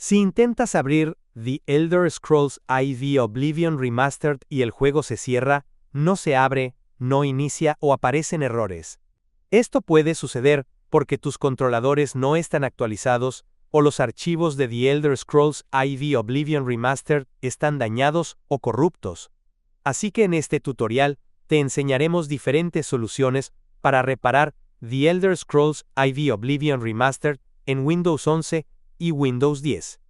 Si intentas abrir The Elder Scrolls IV Oblivion Remastered y el juego se cierra, no se abre, no inicia o aparecen errores. Esto puede suceder porque tus controladores no están actualizados o los archivos de The Elder Scrolls IV Oblivion Remastered están dañados o corruptos. Así que en este tutorial te enseñaremos diferentes soluciones para reparar The Elder Scrolls IV Oblivion Remastered en Windows 11 y Windows 10.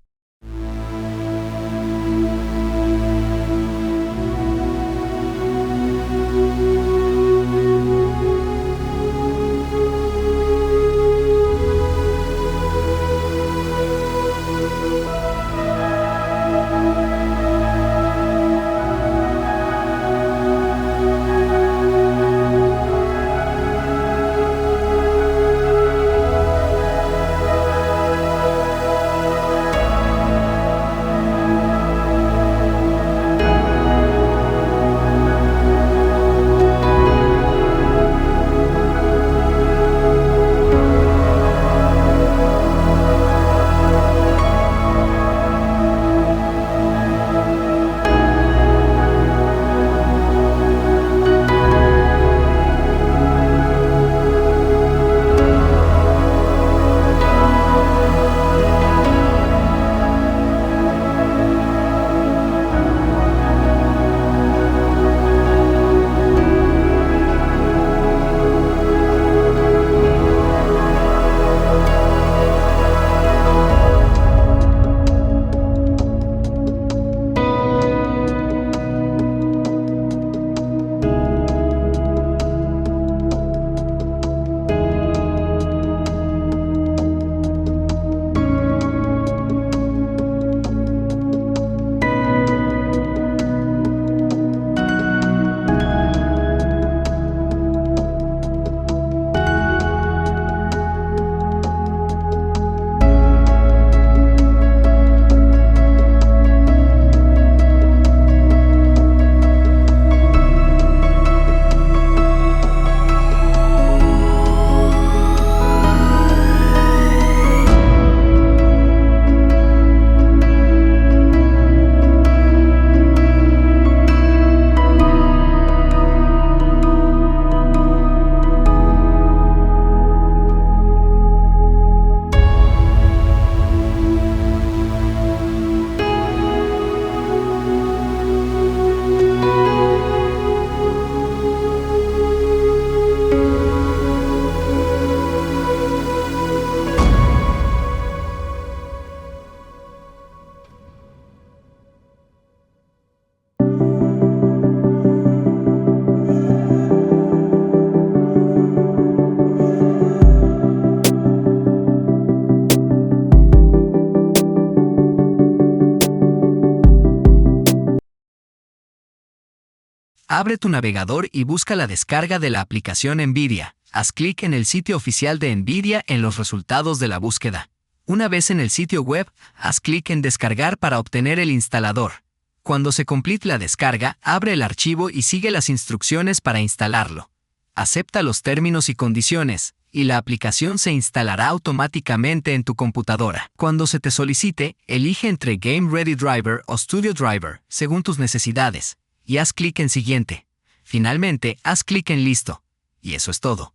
Abre tu navegador y busca la descarga de la aplicación NVIDIA. Haz clic en el sitio oficial de NVIDIA en los resultados de la búsqueda. Una vez en el sitio web, haz clic en Descargar para obtener el instalador. Cuando se complete la descarga, abre el archivo y sigue las instrucciones para instalarlo. Acepta los términos y condiciones, y la aplicación se instalará automáticamente en tu computadora. Cuando se te solicite, elige entre Game Ready Driver o Studio Driver, según tus necesidades, y haz clic en Siguiente. Finalmente, haz clic en Listo. Y eso es todo.